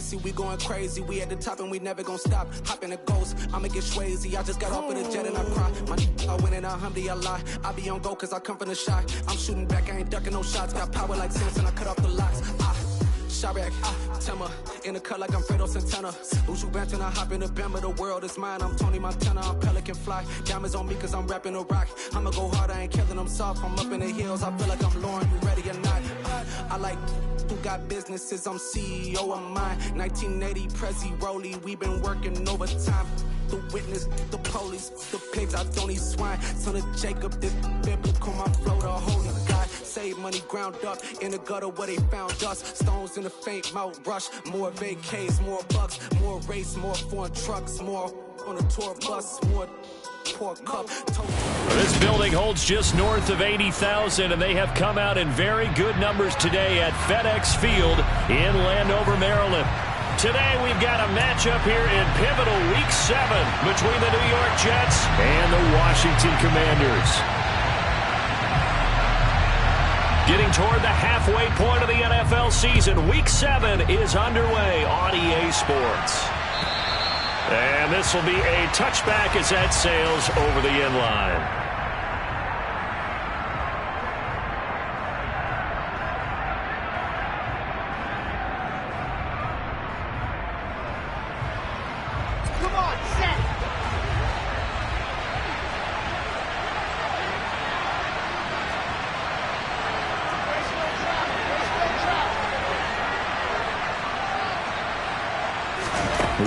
spicy, we going crazy. We at the top and we never gonna stop. Hop in a ghost, I'ma get swayzy. I just got off of the jet and I cry. I win in a Humvee, I lie. I be on go cause I come from the shot. I'm shooting back, I ain't ducking no shots. Got power like Samson, I cut off the locks. Chirac, Timmer, in the cut like I'm Fredo Santana. Lose you bench and I hop in the Bama, the world is mine. I'm Tony Montana, I'm Pelican Fly. Diamonds on me cause I'm rapping a rock. I'ma go hard, I ain't killing them soft. I'm up in the hills, I feel like I'm Lauren, you ready or not? I like who got businesses, I'm CEO of mine. 1980 Prezi Rolly, we been working overtime. The witness, the police, the pigs, I don't eat swine. Son of Jacob, this biblical, my flow, the holy God. Save money ground up in the gutter where they found us. Stones in the faint mouth rush. More vacays, more bucks, more race, more foreign trucks, more on a tour bus, more pork cup. This building holds just north of 80,000, and they have come out in very good numbers today at FedEx Field in Landover, Maryland. Today we've got a matchup here in pivotal Week 7 between the New York Jets and the Washington Commanders. Getting toward the halfway point of the NFL season, Week 7 is underway on EA Sports. And this will be a touchback as that sails over the end line.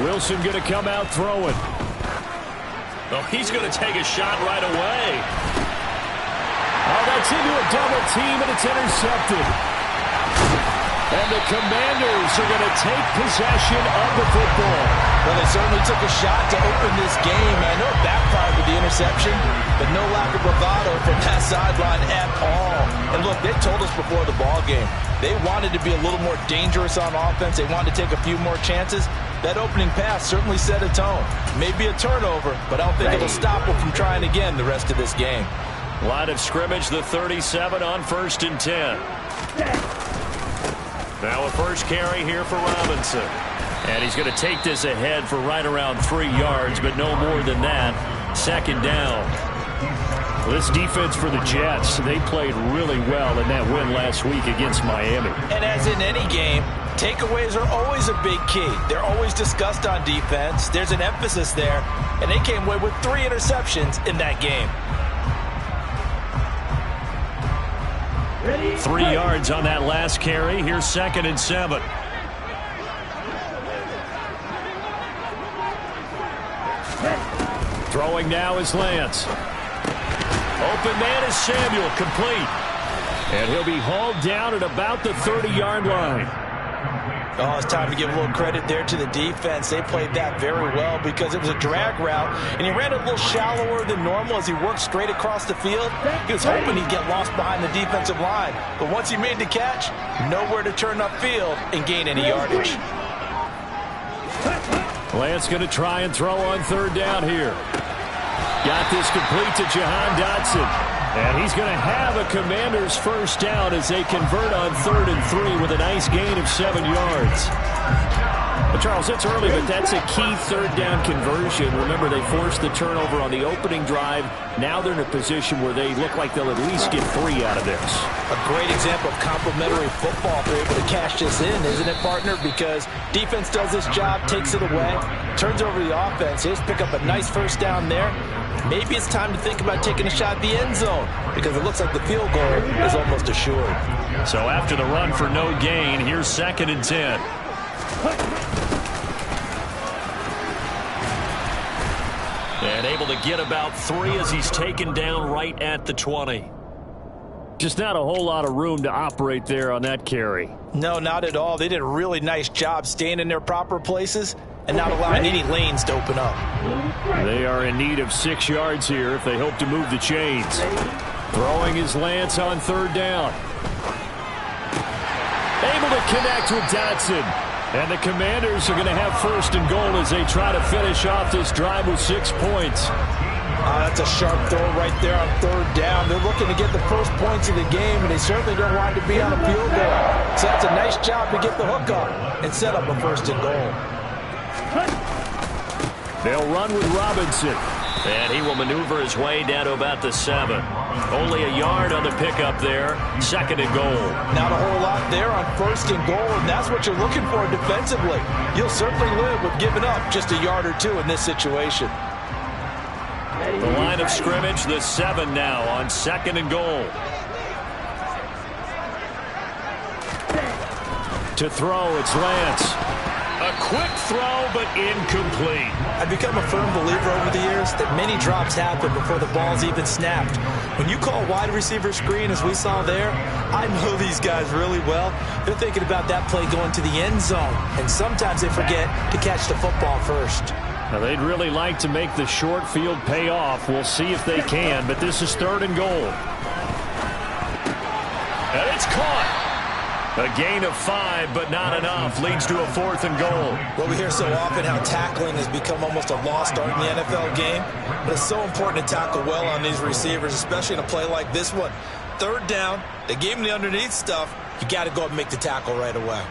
Wilson going to come out throwing. Oh, he's going to take a shot right away. Oh, that's into a double team, and it's intercepted. And the Commanders are going to take possession of the football. Well, they certainly took a shot to open this game. I know it backfired with the interception, but no lack of bravado from that sideline at all. And look, they told us before the ball game, they wanted to be a little more dangerous on offense. They wanted to take a few more chances. That opening pass certainly set a tone. Maybe a turnover, but I don't think it'll stop them from trying again the rest of this game. Line of scrimmage, the 37 on 1st and 10. Now a first carry here for Robinson. And he's going to take this ahead for right around 3 yards, but no more than that. 2nd down. Well, this defense for the Jets, they played really well in that win last week against Miami. And as in any game, takeaways are always a big key. They're always discussed on defense. There's an emphasis there, and they came away with 3 interceptions in that game. 3 yards on that last carry. Here's 2nd and 7. Throwing now is Lance. Open man is Samuel, complete. And he'll be hauled down at about the 30-yard line. Oh, it's time to give a little credit there to the defense. They played that very well because it was a drag route, and he ran a little shallower than normal as he worked straight across the field. He was hoping he'd get lost behind the defensive line, but once he made the catch, nowhere to turn upfield and gain any yardage. Lance going to try and throw on 3rd down here. Got this complete to Jahan Dotson. And he's going to have a Commanders first down as they convert on 3rd and 3 with a nice gain of 7 yards. Well, Charles, it's early, but that's a key 3rd down conversion. Remember, they forced the turnover on the opening drive. Now they're in a position where they look like they'll at least get 3 out of this. A great example of complementary football if they're able to cash this in, isn't it, partner? Because defense does this job, takes it away, turns over the offense. They just pick up a nice first down there. Maybe it's time to think about taking a shot at the end zone because it looks like the field goal is almost assured. So after the run for no gain, here's 2nd and 10. And able to get about 3 as he's taken down right at the 20. Just not a whole lot of room to operate there on that carry. No, not at all. They did a really nice job staying in their proper places and not allowing any lanes to open up. They are in need of 6 yards here if they hope to move the chains. Throwing is Lance on 3rd down. Able to connect with Dotson. And the Commanders are going to have 1st and goal as they try to finish off this drive with 6 points. That's a sharp throw right there on third down. They're looking to get the first points of the game, and they certainly don't want to be on a field goal. So that's a nice job to get the hook up and set up a first and goal. They'll run with Robinson. And he will maneuver his way down to about the 7. Only a yard on the pickup there. Second and goal. Not a whole lot there on first and goal, and that's what you're looking for defensively. You'll certainly live with giving up just a yard or two in this situation. The line of scrimmage, the 7 now on second and goal. To throw, it's Lance. A quick throw, but incomplete. I've become a firm believer over the years that many drops happen before the ball's even snapped. When you call wide receiver screen, as we saw there, I know these guys really well. They're thinking about that play going to the end zone, and sometimes they forget to catch the football first. Now, they'd really like to make the short field pay off. We'll see if they can, but this is third and goal. And it's caught. A gain of 5, but not enough. Leads to a fourth and goal. Well, we hear so often how tackling has become almost a lost art in the NFL game. But it's so important to tackle well on these receivers, especially in a play like this one. Third down, they gave him the underneath stuff. You got to go up and make the tackle right away.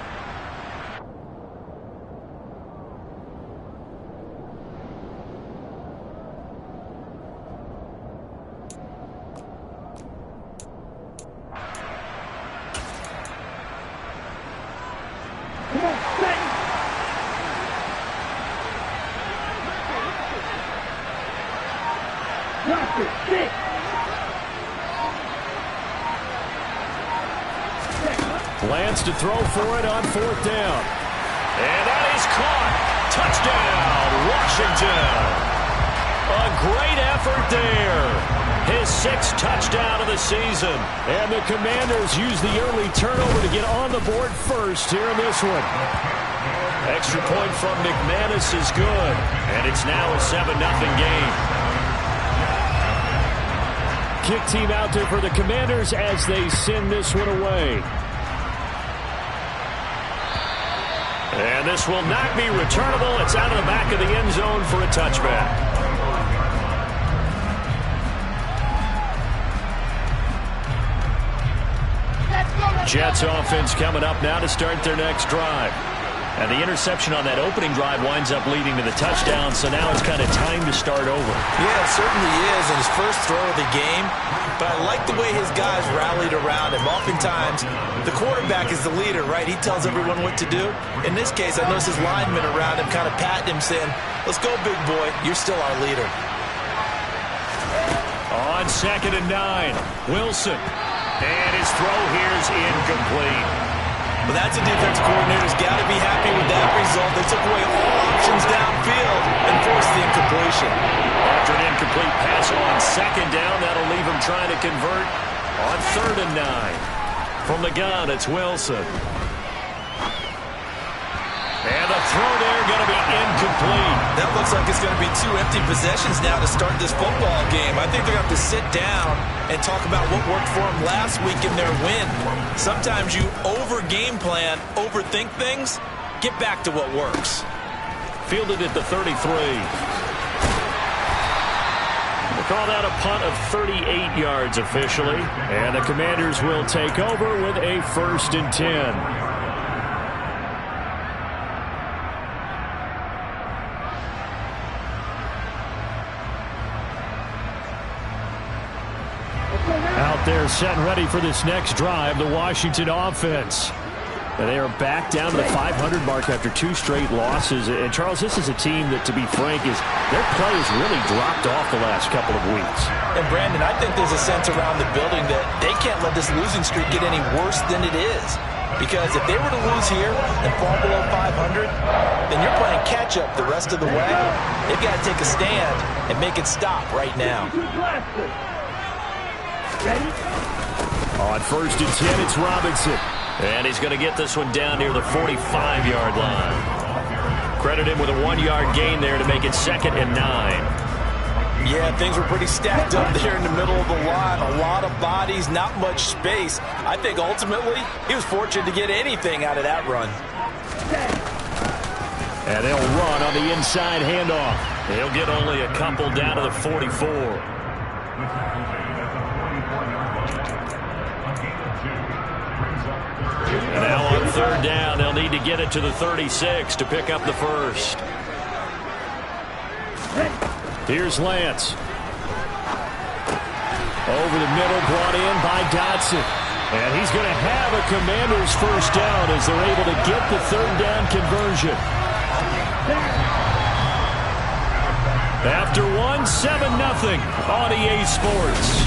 Lance to throw for it on fourth down. And that is caught. Touchdown, Washington. A great effort there. His 6th touchdown of the season. And the Commanders use the early turnover to get on the board first here in this one. Extra point from McManus is good. And it's now a 7-0 game. Kick team out there for the Commanders as they send this one away. And this will not be returnable. It's out of the back of the end zone for a touchback. Jets offense coming up now to start their next drive. And the interception on that opening drive winds up leading to the touchdown, so now it's kind of time to start over. Yeah, it certainly is, in his first throw of the game. But I like the way his guys rallied around him. Oftentimes, the quarterback is the leader, right? He tells everyone what to do. In this case, I noticed his linemen around him kind of patting him, saying, "Let's go, big boy. You're still our leader." On second and 9, Wilson. And his throw here is incomplete. But that's a defense coordinator's got to be happy with that result. They took away all options downfield and forced the incompletion. After an incomplete pass on second down, that'll leave him trying to convert on third and 9. From the gun, it's Wilson. And the throw there going to be incomplete. That looks like it's going to be 2 empty possessions now to start this football game. I think they're going to have to sit down and talk about what worked for them last week in their win. Sometimes you over-game plan, overthink things. Get back to what works. Fielded at the 33. We'll call that a punt of 38 yards officially. And the Commanders will take over with a 1st and 10. Out there set and ready for this next drive, the Washington offense. And they are back down to the 500 mark after 2 straight losses. And, Charles, this is a team that, to be frank, their play has really dropped off the last couple of weeks. And, Brandon, I think there's a sense around the building that they can't let this losing streak get any worse than it is. Because if they were to lose here and fall below 500, then you're playing catch-up the rest of the way. They've got to take a stand and make it stop right now. On 1st and 10, it's Robinson. And he's going to get this one down near the 45-yard line. Credit him with a 1-yard gain there to make it 2nd and 9. Yeah, things were pretty stacked up there in the middle of the line. A lot of bodies, not much space. I think ultimately he was fortunate to get anything out of that run. And they'll run on the inside handoff. He'll get only a couple down to the 44. And now on third down, they'll need to get it to the 36 to pick up the first. Here's Lance. Over the middle, brought in by Dotson. And he's going to have a Commanders first down as they're able to get the third down conversion. After one, 7-0 on EA Sports.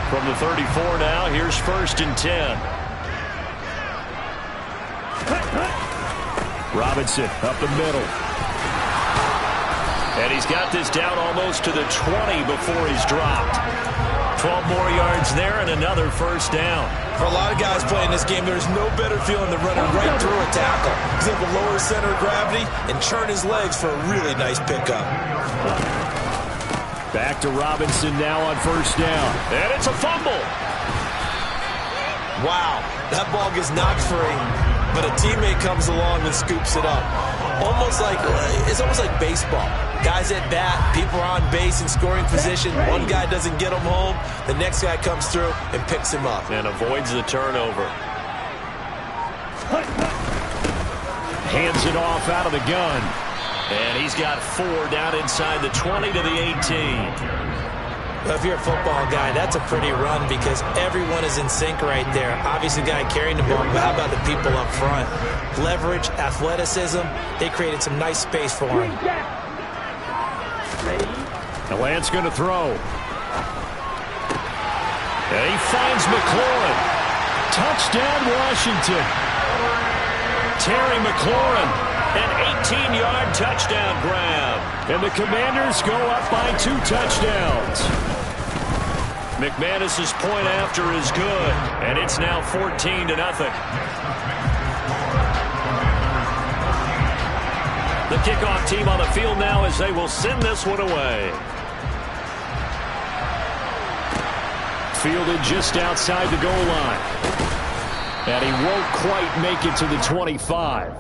From the 34 now, here's 1st and 10. Robinson up the middle. And he's got this down almost to the 20 before he's dropped. 12 more yards there and another first down. For a lot of guys playing this game, there's no better feeling than running right through a tackle. He's able to lower his center of gravity and churn his legs for a really nice pickup. Back to Robinson now on first down. And it's a fumble. Wow, that ball gets knocked free, but a teammate comes along and scoops it up. It's almost like baseball. Guys at bat, people are on base in scoring position. One guy doesn't get him home. The next guy comes through and picks him up. And avoids the turnover. Hands it off out of the gun. And he's got 4 down inside the 20 to the 18. Well, if you're a football guy, that's a pretty run because everyone is in sync right there. Obviously, the guy carrying the ball, but how about the people up front? Leverage, athleticism, they created some nice space for him. The Lance going to throw. And he finds McLaurin. Touchdown, Washington. Terry McLaurin, an 18-yard touchdown grab. And the Commanders go up by 2 touchdowns. McManus's point after is good, and it's now 14-0. The kickoff team on the field now as they will send this one away. Fielded just outside the goal line. And he won't quite make it to the 25.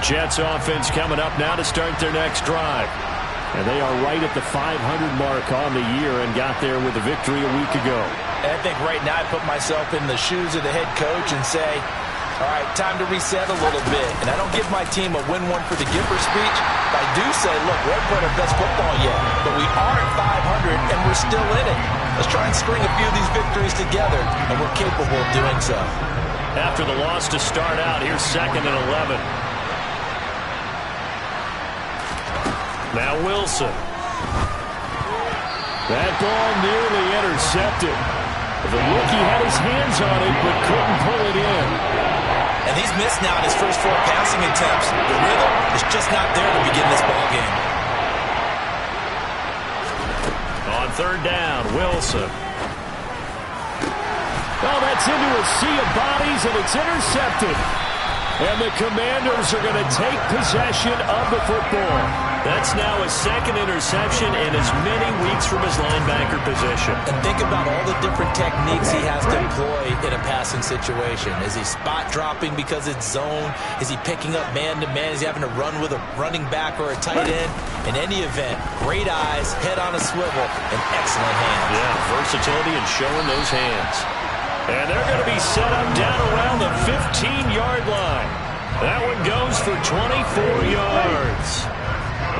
Jets offense coming up now to start their next drive. And they are right at the 500 mark on the year and got there with a victory a week ago. And I think right now I put myself in the shoes of the head coach and say, all right, time to reset a little bit. And I don't give my team a win one for the Gipper speech, but I do say, look, we haven't played our best football yet, but we are at 500 and we're still in it. Let's try and string a few of these victories together, and we're capable of doing so. After the loss to start out, here's 2nd and 11. Now Wilson. That ball nearly intercepted. The rookie had his hands on it but couldn't pull it in. And he's missed now in his first 4 passing attempts. The rhythm is just not there to begin this ball game. On third down, Wilson. Oh, that's into a sea of bodies, and it's intercepted. And the Commanders are going to take possession of the football. That's now his 2nd interception in as many weeks from his linebacker position. And think about all the different techniques he has to employ in a passing situation. Is he spot dropping because it's zone? Is he picking up man-to-man? Is he having to run with a running back or a tight end? In any event, great eyes, head on a swivel, and excellent hands. Yeah, versatility and showing those hands. And they're going to be set up down around the 15-yard line. That one goes for 24 yards.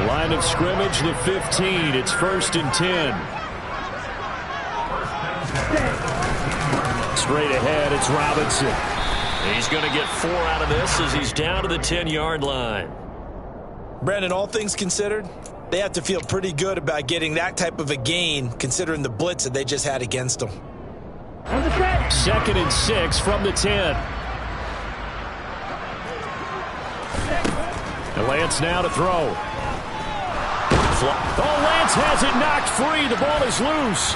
Line of scrimmage, the 15. It's 1st and 10. Straight ahead, it's Robinson. He's going to get 4 out of this as he's down to the 10-yard line. Brandon, all things considered, they have to feel pretty good about getting that type of a gain considering the blitz that they just had against them. 2nd and 6 from the 10. And Lance now to throw. Oh, Lance Lance has it knocked free. The ball is loose.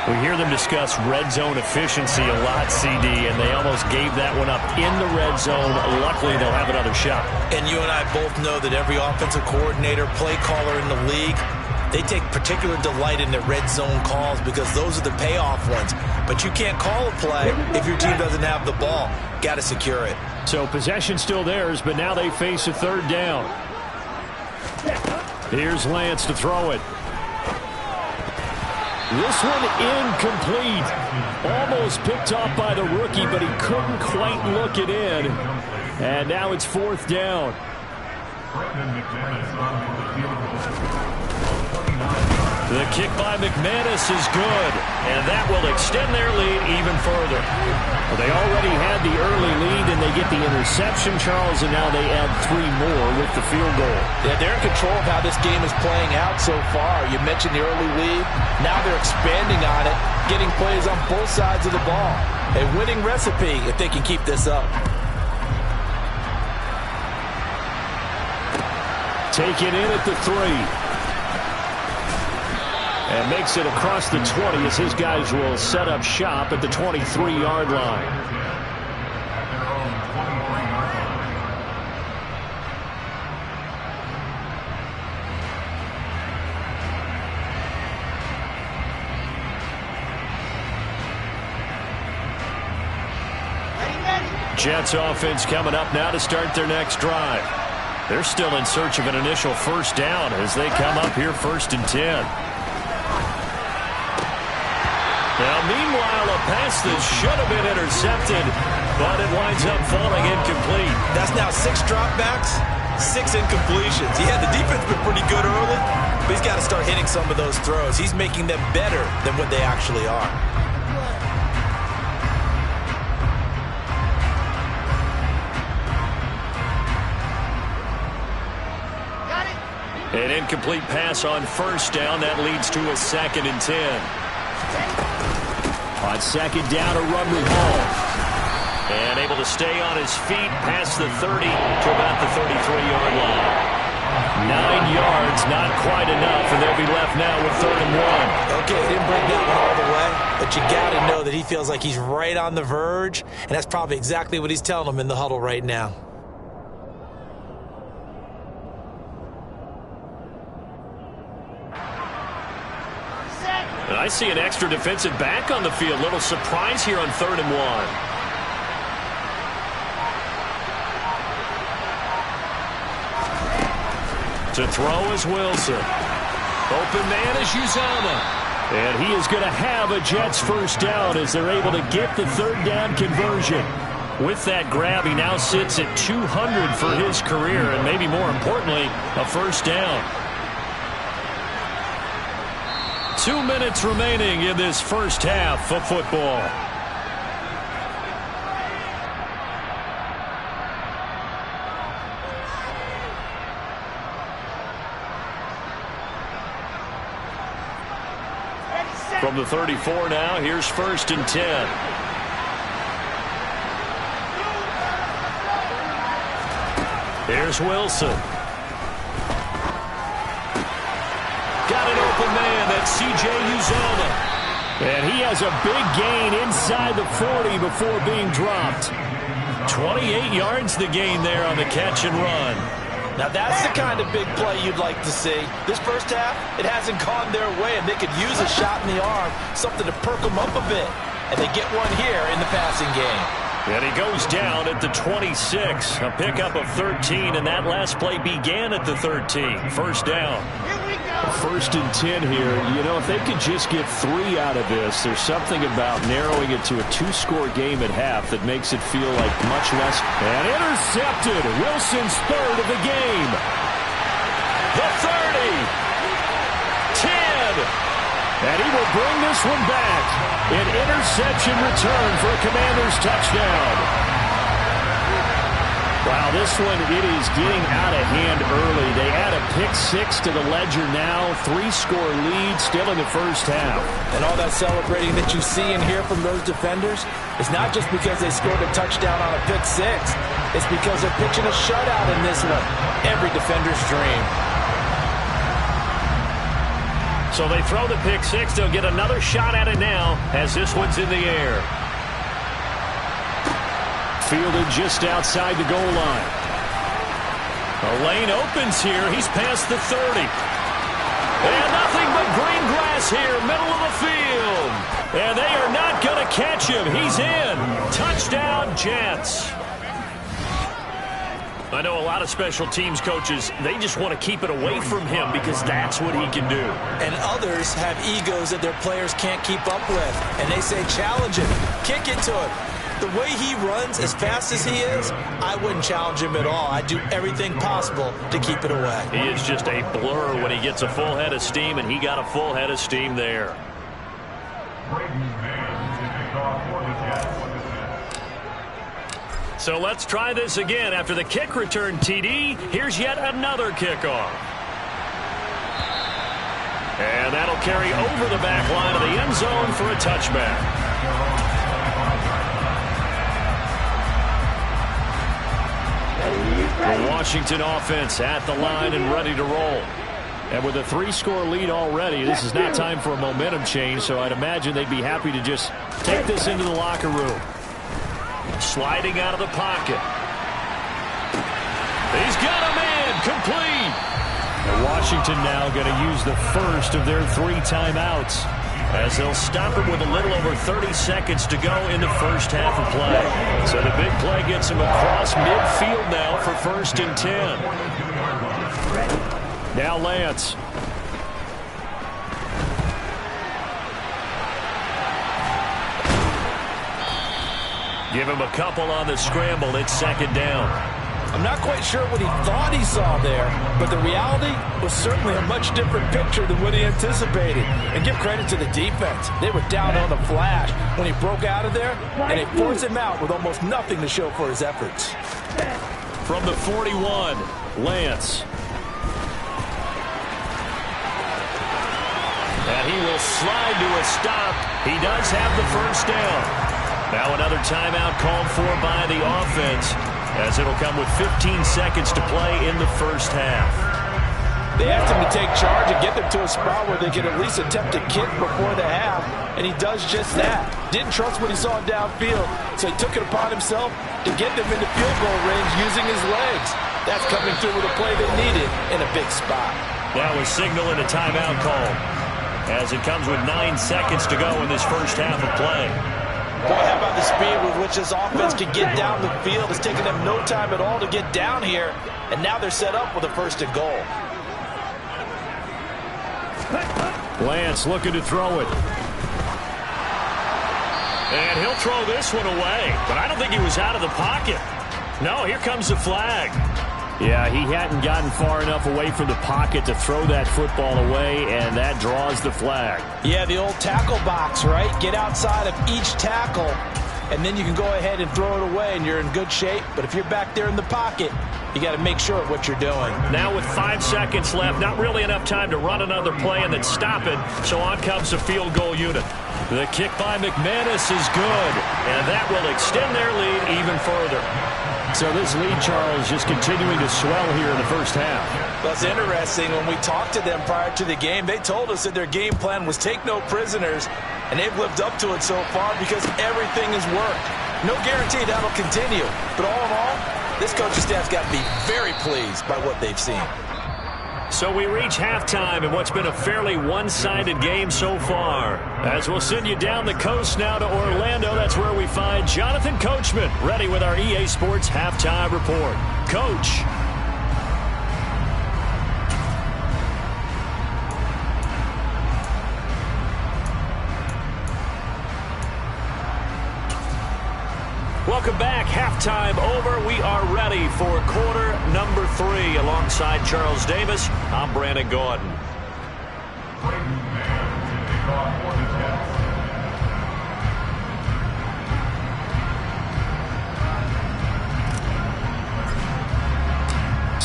We hear them discuss red zone efficiency a lot, CD, and they almost gave that one up in the red zone. Luckily, they'll have another shot. And you and I both know that every offensive coordinator, play caller in the league, they take particular delight in their red zone calls because those are the payoff ones. But you can't call a play if your team doesn't have the ball. Got to secure it. So possession still theirs, but now they face a third down. Here's Lance to throw it. This one incomplete. Almost picked off by the rookie, but he couldn't quite look it in. And now it's fourth down. The kick by McManus is good, and that will extend their lead even further. Well, they already had the early lead, and they get the interception, Charles, and now they add 3 more with the field goal. Yeah, they're in control of how this game is playing out so far. You mentioned the early lead. Now they're expanding on it, getting plays on both sides of the ball. A winning recipe if they can keep this up. Taken in at the 3. And makes it across the 20 as his guys will set up shop at the 23-yard line. Jets offense coming up now to start their next drive. They're still in search of an initial first down as they come up here 1st and 10. Now, meanwhile, a pass that should have been intercepted, but it winds up falling incomplete. That's now 6 dropbacks, 6 incompletions. Yeah, the defense has been pretty good early, but he's got to start hitting some of those throws. He's making them better than what they actually are. An incomplete pass on first down. That leads to a 2nd and 10. On 2nd down, a run with Hall. And able to stay on his feet past the 30 to about the 33-yard line. 9 yards, not quite enough, and they'll be left now with 3rd and 1. Okay, didn't bring that one all the way, but you got to know that he feels like he's right on the verge, and that's probably exactly what he's telling them in the huddle right now. And I see an extra defensive back on the field. Little surprise here on 3rd and 1. To throw is Wilson. Open man is Uzomah. And he is going to have a Jets first down as they're able to get the 3rd down conversion. With that grab, he now sits at 200 for his career, and maybe more importantly, a first down. 2 minutes remaining in this first half of football. From the 34 now, here's 1st and 10. Here's Wilson. Got an open man. That's C.J. Uzomah. And he has a big gain inside the 40 before being dropped. 28 yards the gain there on the catch and run. Now that's the kind of big play you'd like to see. This first half, it hasn't gone their way, and they could use a shot in the arm, something to perk them up a bit. And they get one here in the passing game. And he goes down at the 26. A pickup of 13, and that last play began at the 13. First down. 1st and 10 here. You know, if they could just get 3 out of this, there's something about narrowing it to a 2-score game at half that makes it feel like much less. And intercepted. Wilson's 3rd of the game. The 30. 10. And he will bring this one back. An interception return for a Commanders touchdown. Wow, this one, it is getting out of hand early. They add a a pick-6 to the ledger now. 3-score lead still in the first half. And all that celebrating that you see and hear from those defenders is not just because they scored a touchdown on a pick-6. It's because they're pitching a shutout in this one. Every defender's dream. So they throw the pick-6. They'll get another shot at it now as this one's in the air. Fielded just outside the goal line. The lane opens here. He's past the 30. And nothing but green grass here, middle of the field. And they are not going to catch him. He's in. Touchdown, Jets. I know a lot of special teams coaches, they just want to keep it away from him because that's what he can do. And others have egos that their players can't keep up with. And they say, challenge him, kick it to him. The way he runs, as fast as he is, I wouldn't challenge him at all. I'd do everything possible to keep it away. He is just a blur when he gets a full head of steam, and he got a full head of steam there. So let's try this again. After the kick return TD, here's yet another kickoff. And that'll carry over the back line of the end zone for a touchback. The Washington offense at the line and ready to roll. And with a 3-score lead already, this is not time for a momentum change, so I'd imagine they'd be happy to just take this into the locker room. Sliding out of the pocket. He's got a man complete. And Washington now going to use the first of their 3 timeouts as they'll stop it with a little over 30 seconds to go in the first half of play. So the big play gets him across midfield now for 1st and 10. Now Lance. Give him a couple on the scramble. It's 2nd down. I'm not quite sure what he thought he saw there, but the reality was certainly a much different picture than what he anticipated. And give credit to the defense. They were down on the flash when he broke out of there, and they forced him out with almost nothing to show for his efforts. From the 41, Lance. And he will slide to a stop. He does have the 1st down. Now another timeout called for by the offense, as it'll come with 15 seconds to play in the first half. They asked him to take charge and get them to a spot where they can at least attempt to kick before the half, and he does just that. Didn't trust what he saw downfield, so he took it upon himself to get them into field goal range using his legs. That's coming through with a play they needed in a big spot. That was signaling a timeout call, as it comes with 9 seconds to go in this first half of play. Boy, how about the speed with which this offense can get down the field? It's taken them no time at all to get down here, and now they're set up with a 1st and goal. Lance looking to throw it. And he'll throw this one away, but I don't think he was out of the pocket. No, here comes the flag. Yeah, he hadn't gotten far enough away from the pocket to throw that football away, and that draws the flag. Yeah, the old tackle box, right? Get outside of each tackle, and then you can go ahead and throw it away, and you're in good shape. But if you're back there in the pocket, you got to make sure of what you're doing. Now with 5 seconds left, not really enough time to run another play and then stop it, so on comes the field goal unit. The kick by McManus is good, and that will extend their lead even further. So this lead, Charles, just continuing to swell here in the first half. That's interesting. When we talked to them prior to the game, they told us that their game plan was take no prisoners, and they've lived up to it so far because everything has worked. No guarantee that'll continue, but all in all, this coaching staff's got to be very pleased by what they've seen. So we reach halftime in what's been a fairly one-sided game so far. As we'll send you down the coast now to Orlando, that's where we find Jonathan Coachman, ready with our EA Sports Halftime Report. Coach. Welcome back. Halftime over. We are ready for quarter number 3. Alongside Charles Davis, I'm Brandon Gordon.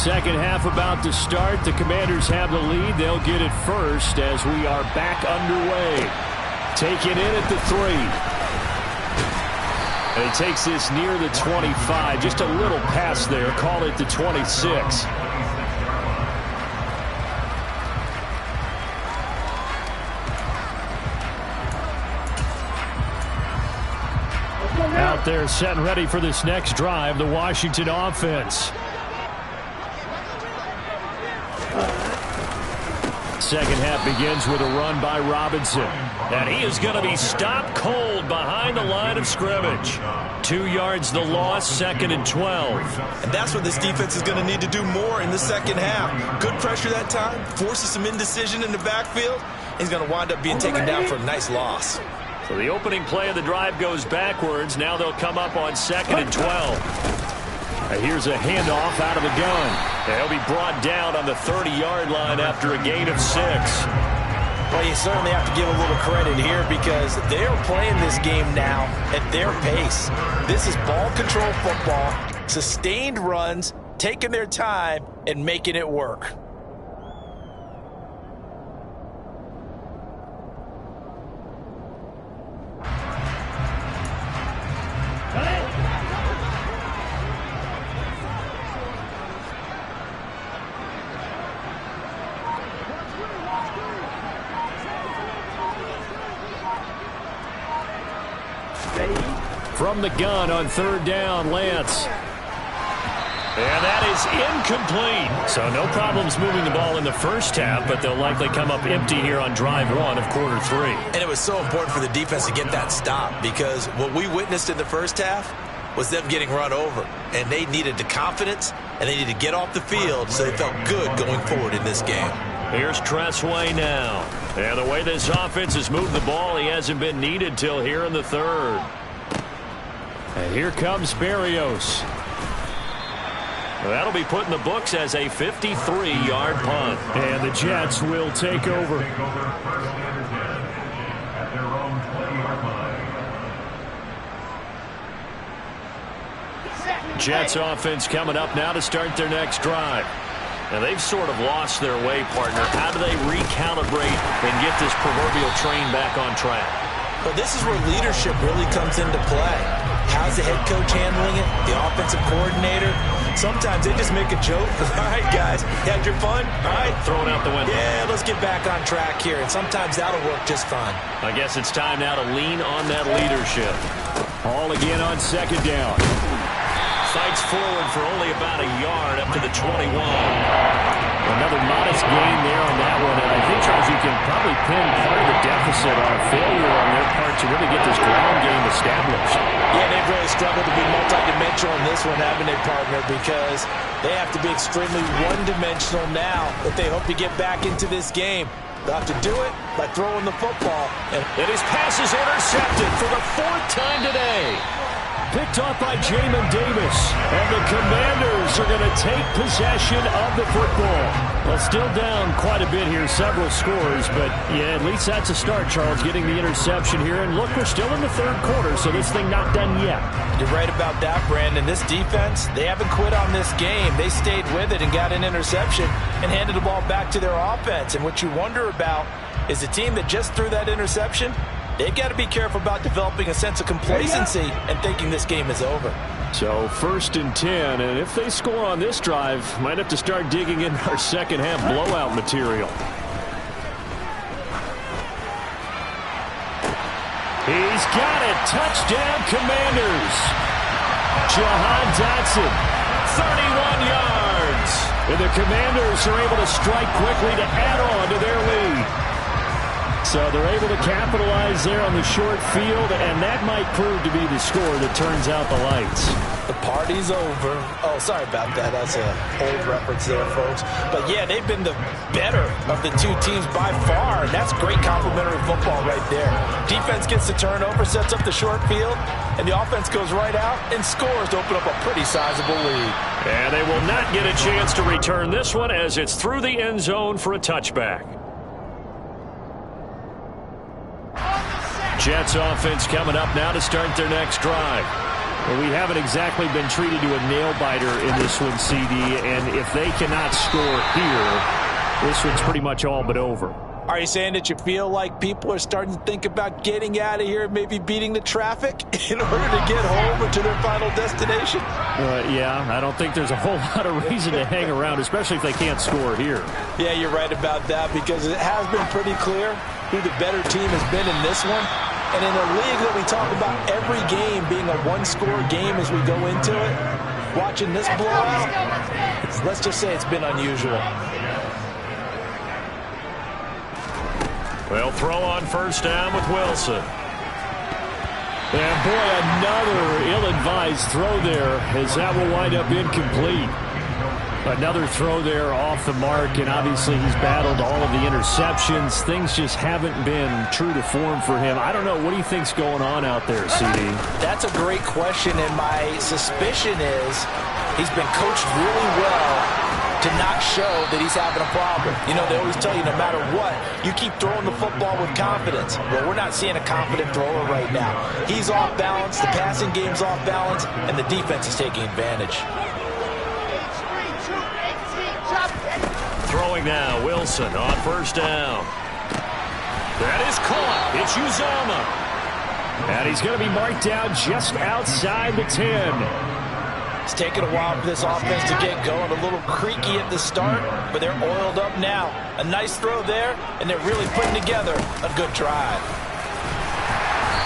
Second half about to start. The Commanders have the lead. They'll get it first as we are back underway. Taking in at the 3. And he takes this near the 25. Just a little pass there. Call it the 26. Out there set and ready for this next drive, the Washington offense. Second half begins with a run by Robinson. And he is going to be stopped cold behind the line of scrimmage. 2 yards the loss, 2nd and 12. And that's what this defense is going to need to do more in the second half. Good pressure that time, forces some indecision in the backfield. He's going to wind up being taken down for a nice loss. So the opening play of the drive goes backwards. Now they'll come up on 2nd and 12. And here's a handoff out of the gun. And he'll be brought down on the 30-yard line after a gain of 6. Well, you certainly have to give a little credit here because they're playing this game now at their pace. This is ball control football, sustained runs, taking their time, and making it work. From the gun on 3rd down, Lance. And that is incomplete. So no problems moving the ball in the first half, but they'll likely come up empty here on drive 1 of quarter 3. And it was so important for the defense to get that stop because what we witnessed in the first half was them getting run over. And they needed the confidence, and they needed to get off the field so they felt good going forward in this game. Here's Tressway now. And the way this offense has moved the ball, he hasn't been needed till here in the 3rd. And here comes Berrios. That'll be put in the books as a 53-yard punt. And the Jets will take over. Jets offense coming up now to start their next drive. And they've sort of lost their way, partner. How do they recalibrate and get this proverbial train back on track? But this is where leadership really comes into play. How's the head coach handling it? The offensive coordinator? Sometimes they just make a joke. All right, guys, you had your fun? All right. Throw it out the window. Yeah, let's get back on track here. And sometimes that'll work just fine. I guess it's time now to lean on that leadership. All again on 2nd down. Fights forward for only about a yard up to the 21. Another modest gain there on that one. And I think, Charles, you can probably pin part of the deficit on a failure on their part to really get this ground game established. Yeah, they've really struggled to be multidimensional in this one, haven't they, partner? Because they have to be extremely one-dimensional now if they hope to get back into this game. They'll have to do it by throwing the football. And his pass is intercepted for the 4th time today. Picked off by Jamin Davis. And the Commanders are going to take possession of the football. Well, still down quite a bit here, several scores. But, yeah, at least that's a start, Charles, getting the interception here. And, look, we're still in the 3rd quarter, so this thing not done yet. You're right about that, Brandon. This defense, they haven't quit on this game. They stayed with it and got an interception and handed the ball back to their offense. And what you wonder about is the team that just threw that interception, they've got to be careful about developing a sense of complacency and thinking this game is over. So 1st and 10, and if they score on this drive, might have to start digging in our second half blowout material. He's got it. Touchdown, Commanders. Jahan Dotson, 31 yards. And the Commanders are able to strike quickly to add on to their lead. So they're able to capitalize there on the short field, and that might prove to be the score that turns out the lights. The party's over. Oh, sorry about that. That's an old reference there, folks. But, yeah, they've been the better of the two teams by far, and that's great complimentary football right there. Defense gets the turnover, sets up the short field, and the offense goes right out and scores to open up a pretty sizable lead. And they will not get a chance to return this one as it's through the end zone for a touchback. Jets offense coming up now to start their next drive. Well, we haven't exactly been treated to a nail-biter in this one, CD, and if they cannot score here, this one's pretty much all but over. Are you saying that you feel like people are starting to think about getting out of here and maybe beating the traffic in order to get home or to their final destination? Yeah, I don't think there's a whole lot of reason to hang around, especially if they can't score here. Yeah, you're right about that, because it has been pretty clear who the better team has been in this one. And in a league that we talk about every game being a one-score game as we go into it, watching this blowout, let's just say it's been unusual. Well, throw on first down with Wilson. And boy, another ill-advised throw there, as that will wind up incomplete. Another throw there off the mark, and obviously he's battled all of the interceptions. Things just haven't been true to form for him. I don't know. What do you think's going on out there, CD? That's a great question, and my suspicion is he's been coached really well to not show that he's having a problem. You know, they always tell you no matter what, you keep throwing the football with confidence. Well, we're not seeing a confident thrower right now. He's off balance, the passing game's off balance, and the defense is taking advantage. Throwing now, Wilson on first down. That is caught. It's Uzama. And he's going to be marked down just outside the 10. It's taken a while for this offense to get going. A little creaky at the start, but they're oiled up now. A nice throw there, and they're really putting together a good drive.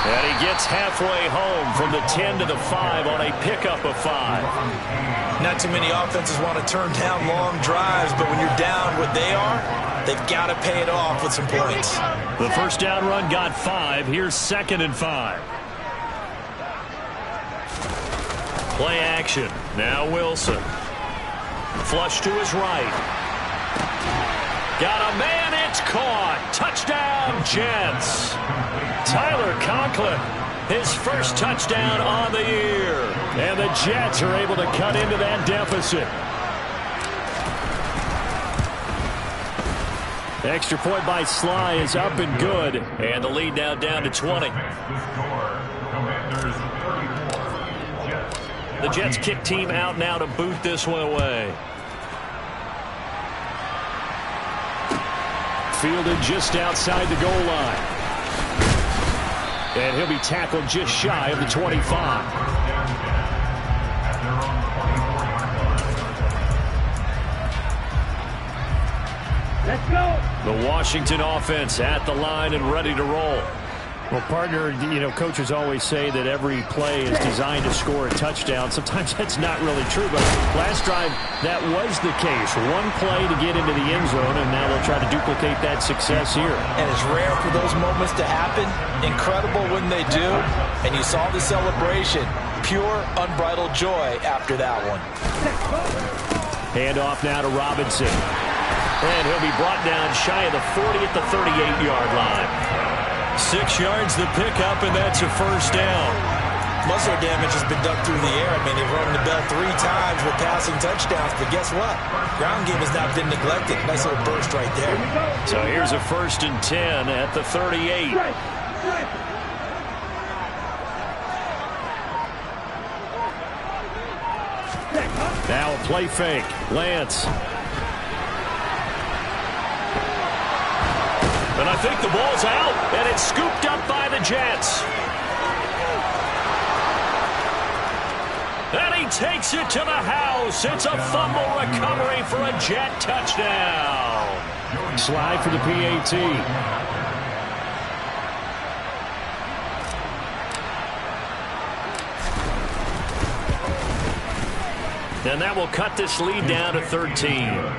And he gets halfway home from the 10 to the 5 on a pickup of 5. Not too many offenses want to turn down long drives, but when you're down what they are, they've got to pay it off with some points. The first down run got 5. Here's 2nd and 5. Play action. Now Wilson. Flush to his right. Got a man. It's caught. Touchdown, Jets. Tyler Conklin, his first touchdown on the year. And the Jets are able to cut into that deficit. Extra point by Sly is up and good. And the lead now down to 20. The Jets kick team out now to boot this one away. Fielded just outside the goal line. And he'll be tackled just shy of the 25. Let's go. The Washington offense at the line and ready to roll. Well, partner, you know, coaches always say that every play is designed to score a touchdown. Sometimes that's not really true, but last drive, that was the case. One play to get into the end zone, and now they'll try to duplicate that success here. And it's rare for those moments to happen. Incredible when they do. And you saw the celebration. Pure, unbridled joy after that one. Handoff now to Robinson. And he'll be brought down shy of the 40 at the 38-yard line. 6 yards the pickup, and that's a first down. Muscle damage has been done through the air. I mean, they've rung the bell 3 times with passing touchdowns, but guess what? Ground game has not been neglected. Nice little burst right there. So here's a 1st and 10 at the 38. Now a play fake. Lance. And I think the ball's out, and it's scooped up by the Jets. And he takes it to the house. It's a fumble recovery for a Jet touchdown. Slide for the PAT. And that will cut this lead down to 13.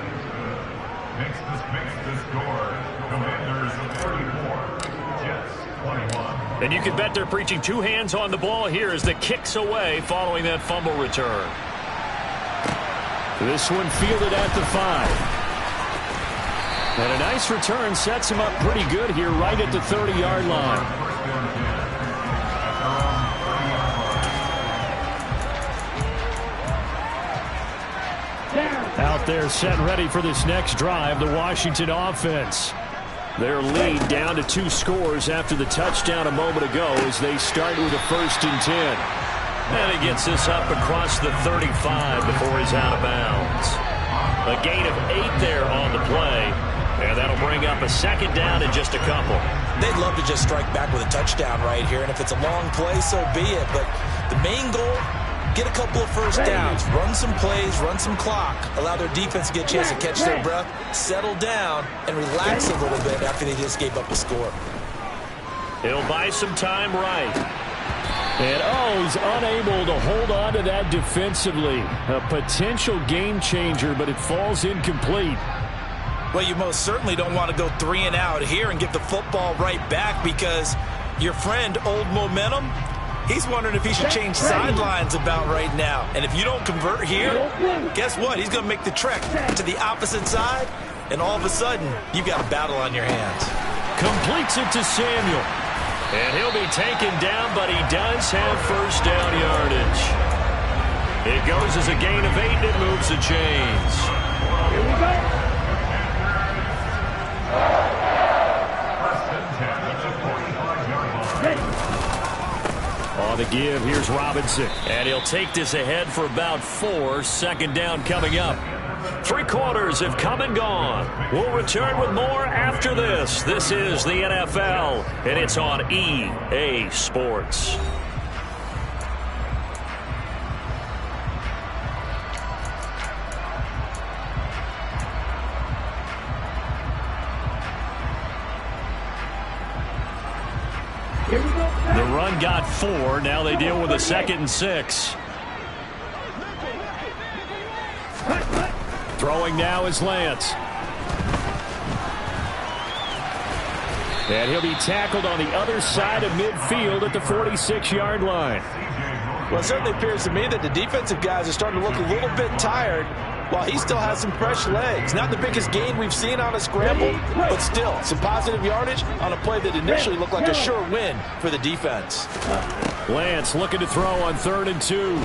And you can bet they're preaching 2 hands on the ball here as the kick's away following that fumble return. This one fielded at the 5. And a nice return sets him up pretty good here right at the 30-yard line. Out there set and ready for this next drive, the Washington offense. Their lead down to 2 scores after the touchdown a moment ago as they start with a 1st and 10. And he gets this up across the 35 before he's out of bounds. A gain of 8 there on the play. And that'll bring up a second down in just a couple. They'd love to just strike back with a touchdown right here. And if it's a long play, so be it. But the main goal, get a couple of first downs. Run some plays, run some clock. Allow their defense to get a chance to catch their breath, settle down, and relax a little bit after they just gave up a score. He'll buy some time right. And, he's unable to hold on to that defensively. A potential game changer, but it falls incomplete. Well, you most certainly don't want to go 3 and out here and give the football right back because your friend, Old Momentum, he's wondering if he should change sidelines about right now. And if you don't convert here, guess what? He's going to make the trek to the opposite side, and all of a sudden, you've got a battle on your hands. Completes it to Samuel. And he'll be taken down, but he does have first down yardage. It goes as a gain of 8, and it moves the chains. Here we go. On the give, here's Robinson. And he'll take this ahead for about 4. Second down coming up. 3 quarters have come and gone. We'll return with more after this. This is the NFL, and it's on EA Sports. The run got 4. Now they deal with a 2nd and 6. Throwing now is Lance. And he'll be tackled on the other side of midfield at the 46-yard line. Well, it certainly appears to me that the defensive guys are starting to look a little bit tired while he still has some fresh legs. Not the biggest gain we've seen on a scramble, but still some positive yardage on a play that initially looked like a sure win for the defense. Lance looking to throw on 3rd and 2.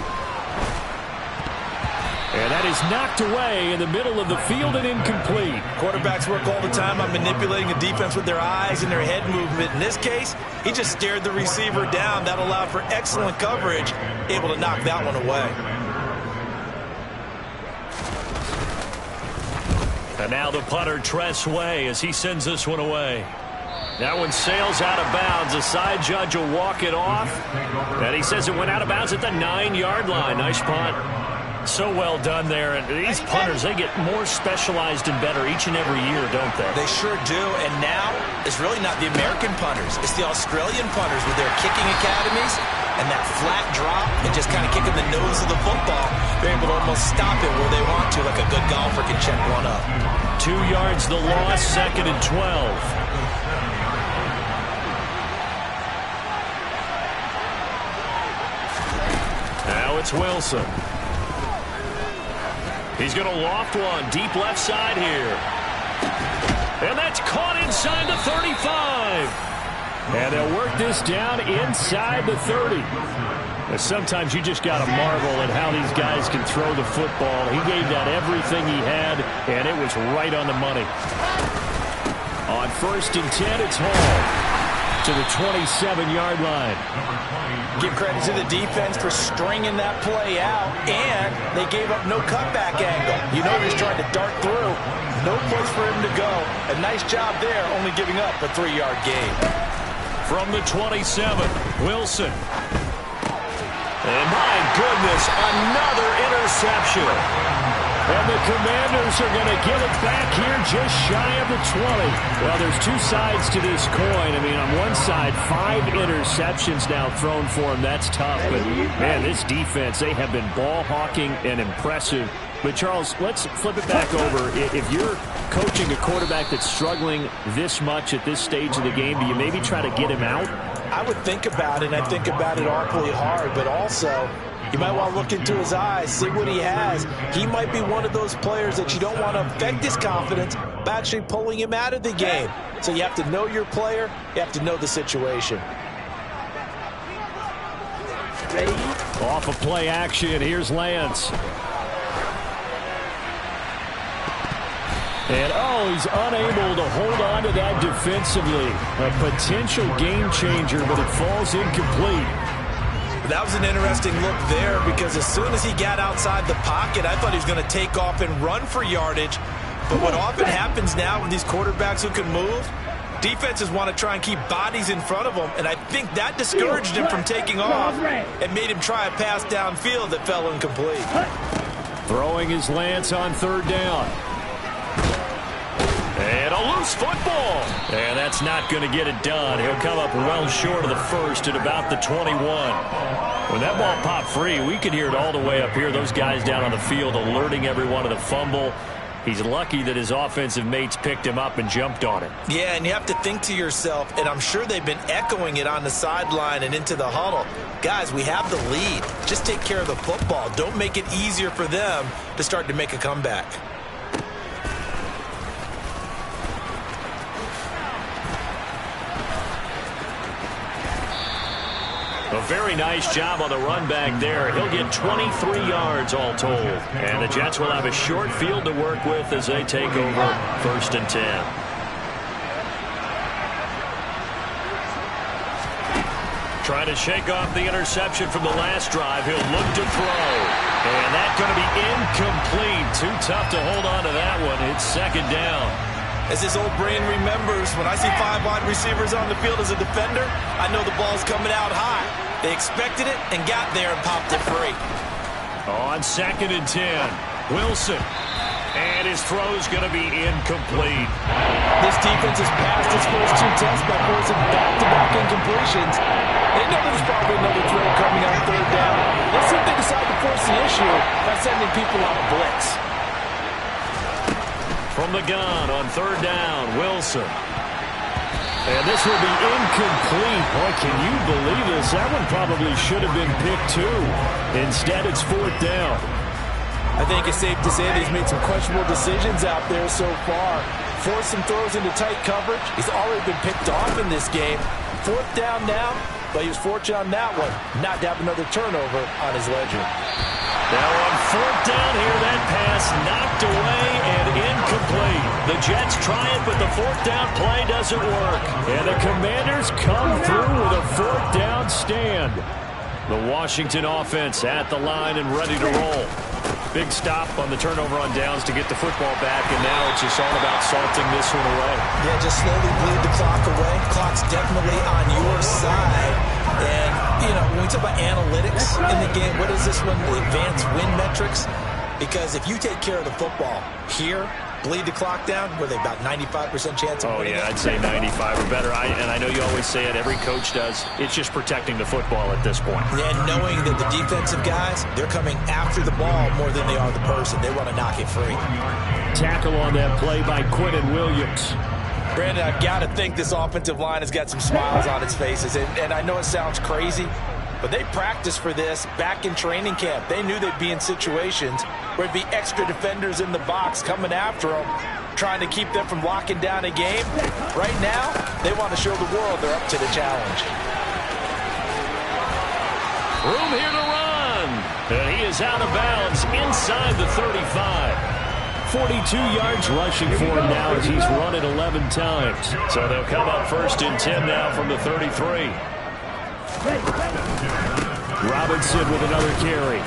And that is knocked away in the middle of the field and incomplete. Quarterbacks work all the time on manipulating the defense with their eyes and their head movement. In this case, he just stared the receiver down. That allowed for excellent coverage, able to knock that one away. And now the punter, Tress Way, as he sends this one away. That one sails out of bounds. The side judge will walk it off. And he says it went out of bounds at the 9-yard line. Nice punt. So well done there. And these punters, they get more specialized and better each and every year, don't they? They sure do. And now it's really not the American punters. It's the Australian punters with their kicking academies and that flat drop and just kind of kicking the nose of the football. They're able to almost stop it where they want to, like a good golfer can check one up. 2 yards the loss, 2nd and 12. Now it's Wilson. He's going to loft one deep left side here. And that's caught inside the 35. And they'll work this down inside the 30. And sometimes you just got to marvel at how these guys can throw the football. He gave that everything he had, and it was right on the money. On 1st and 10, it's Hall to the 27-yard line. Give credit to the defense for stringing that play out, and they gave up no cutback angle. You know he's trying to dart through. No place for him to go. A nice job there, only giving up a 3-yard gain. From the 27, Wilson. And my goodness, another interception. And the Commanders are going to get it back here just shy of the 20. Well, there's 2 sides to this coin. I mean, on one side, 5 interceptions now thrown for him. That's tough. But, man, this defense, they have been ball hawking and impressive. But, Charles, let's flip it back over. If you're coaching a quarterback that's struggling this much at this stage of the game, do you maybe try to get him out? I would think about it, and I think about it awfully hard. But also, you might want to look into his eyes, see what he has. He might be one of those players that you don't want to affect his confidence by actually pulling him out of the game. So you have to know your player. You have to know the situation. Ready? Off of play action, here's Lance. And, he's unable to hold on to that defensively. A potential game changer, but it falls incomplete. That was an interesting look there because as soon as he got outside the pocket, I thought he was going to take off and run for yardage. But what often happens now with these quarterbacks who can move, defenses want to try and keep bodies in front of them, and I think that discouraged him from taking off and made him try a pass downfield that fell incomplete. Throwing his Lance on third down. And a loose football. And that's not going to get it done. He'll come up well short of the first at about the 21. When that ball popped free, we could hear it all the way up here. Those guys down on the field alerting everyone of the fumble. He's lucky that his offensive mates picked him up and jumped on it. Yeah, and you have to think to yourself, and I'm sure they've been echoing it on the sideline and into the huddle. Guys, we have the lead. Just take care of the football. Don't make it easier for them to start to make a comeback. A very nice job on the run back there. He'll get 23 yards all told. And the Jets will have a short field to work with as they take over 1st and 10. Trying to shake off the interception from the last drive. He'll look to throw. And that's going to be incomplete. Too tough to hold on to that one. It's 2nd down. As his old brain remembers, when I see 5 wide receivers on the field as a defender, I know the ball's coming out high. They expected it and got there and popped it free. On 2nd and 10, Wilson. And his throw's going to be incomplete. This defense has passed its first 2 tests by forcing back-to-back incompletions. They know there's probably another throw coming on 3rd down. Let's see if they decide to force the issue by sending people on a blitz. From the gun on 3rd down, Wilson. And this will be incomplete. Boy, can you believe this? That one probably should have been picked too. Instead, it's 4th down. I think it's safe to say that he's made some questionable decisions out there so far. Forced some throws into tight coverage. He's already been picked off in this game. 4th down now, but he was fortunate on that one not to have another turnover on his ledger. Now on 4th down here, that pass knocked away and incomplete. The Jets try it, but the 4th down play doesn't work. And the Commanders come through with a 4th down stand. The Washington offense at the line and ready to roll. Big stop on the turnover on downs to get the football back, and now it's just all about salting this one away. Yeah, just slowly bleed the clock away. Clock's definitely on your side. And, you know, when we talk about analytics in the game, what is this one? The advanced win metrics? Because if you take care of the football here, bleed the clock down, were they about 95% chance of winning? Oh, yeah, I'd say 95 or better. And I know you always say it, every coach does. It's just protecting the football at this point. Yeah, and knowing that the defensive guys, they're coming after the ball more than they are the person. They want to knock it free. Tackle on that play by Quinnen Williams. Brandon, I've got to think this offensive line has got some smiles on its faces. And I know it sounds crazy, but they practiced for this back in training camp. They knew they'd be in situations where it'd be extra defenders in the box coming after them, trying to keep them from locking down a game. Right now, they want to show the world they're up to the challenge. Room here to run. And he is out of bounds inside the 35. 42 yards rushing for him now as he's run it 11 times. So they'll come up 1st and 10 now from the 33. Robinson with another carry.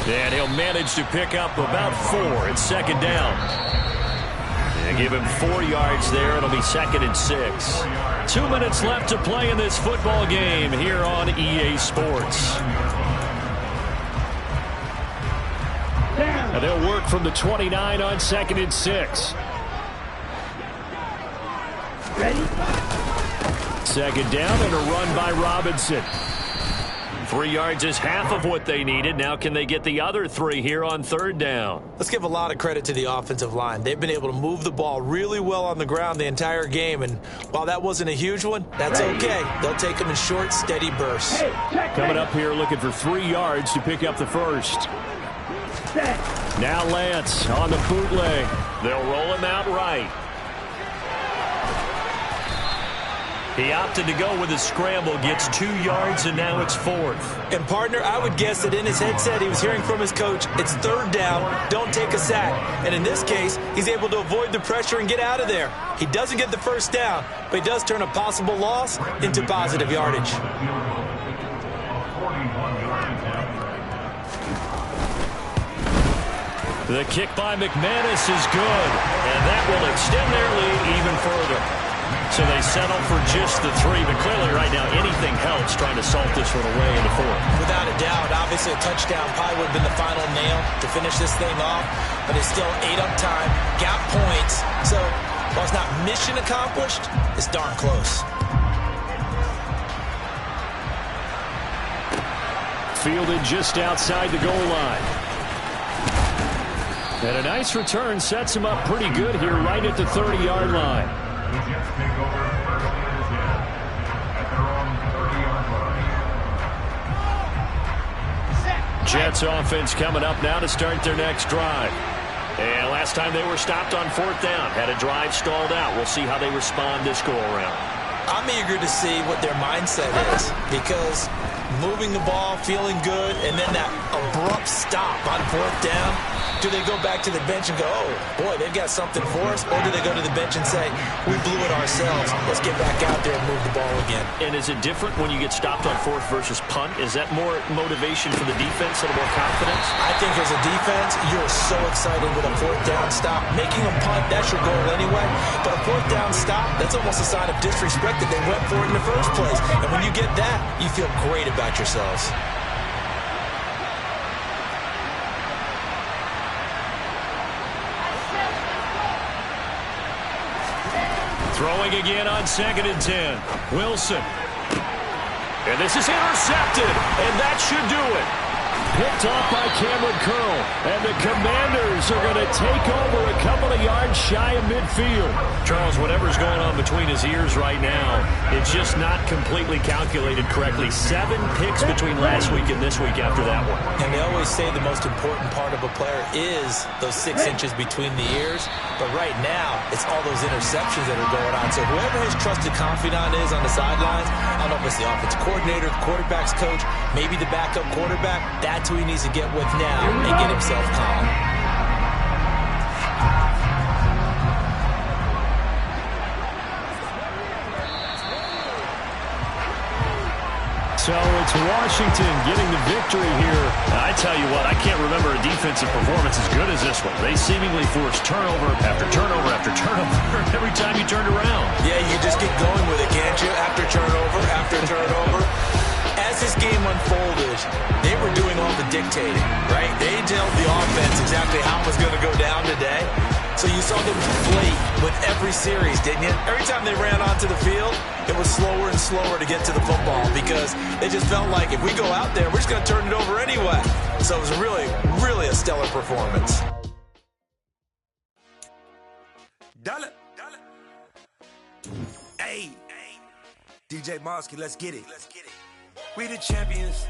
And he'll manage to pick up about 4. It's 2nd down. And give him 4 yards there. It'll be 2nd and 6. 2 minutes left to play in this football game here on EA Sports. And they'll work from the 29 on 2nd and 6. Ready? 2nd down and a run by Robinson. 3 yards is half of what they needed. Now can they get the other 3 here on 3rd down? Let's give a lot of credit to the offensive line. They've been able to move the ball really well on the ground the entire game. And while that wasn't a huge one, that's okay. They'll take them in short, steady bursts. Coming up here looking for 3 yards to pick up the first. Now Lance on the bootleg. They'll roll him out right. He opted to go with a scramble, gets 2 yards, and now it's 4th. And, partner, I would guess that in his headset he was hearing from his coach, it's 3rd down, don't take a sack. And in this case, he's able to avoid the pressure and get out of there. He doesn't get the 1st down, but he does turn a possible loss into positive yardage. The kick by McManus is good, and that will extend their lead even further. So they settle for just the 3, but clearly right now anything helps trying to salt this one away in the 4th. Without a doubt, obviously a touchdown probably would have been the final nail to finish this thing off, but it's still 8 up time, got points, so while it's not mission accomplished, it's darn close. Fielded just outside the goal line. And a nice return sets him up pretty good here right at the 30-yard line. Jets offense coming up now to start their next drive. And last time they were stopped on 4th down, had a drive stalled out. We'll see how they respond this go-around. I'm eager to see what their mindset is, because moving the ball, feeling good, and then that abrupt stop on 4th down, do they go back to the bench and go, oh, boy, they've got something for us? Or do they go to the bench and say, we blew it ourselves, let's get back out there and move the ball again? And is it different when you get stopped on 4th versus punt? Is that more motivation for the defense, a little more confidence? I think as a defense, you're so excited with a 4th down stop. Making a punt, that's your goal anyway. But a 4th down stop, that's almost a sign of disrespect that they went for it in the first place. And when you get that, you feel great about yourselves. Throwing again on 2nd and 10. Wilson. And this is intercepted, and that should do it. Picked off by Cameron Curl, and the Commanders are going to take over a couple of yards shy of midfield. Charles, whatever's going on between his ears right now, it's just not completely calculated correctly. 7 picks between last week and this week after that one. And they always say the most important part of a player is those 6 inches between the ears. But right now, it's all those interceptions that are going on. So whoever his trusted confidant is on the sidelines, I don't know if it's the offensive coordinator, the quarterback's coach, maybe the backup quarterback, that's who he needs to get with now and get himself calm. So it's Washington getting the victory here. I tell you what, I can't remember a defensive performance as good as this one. They seemingly forced turnover after turnover after turnover every time you turned around. Yeah, you just get going with it, can't you? After turnover. As this game unfolded, they were doing all the dictating, right? They told the offense exactly how it was going to go down today. So you saw them deflate with every series, didn't you? Every time they ran onto the field, it was slower and slower to get to the football because they just felt like if we go out there, we're just going to turn it over anyway. So it was really, really a stellar performance. Dollar. Hey, DJ Mosky, let's get it. We the champions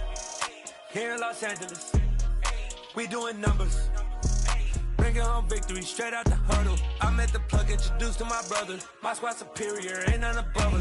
here in Los Angeles. We doing numbers. Bringing home victory straight out the huddle. I met the plug, introduced to my brother. My squad superior, ain't none above us.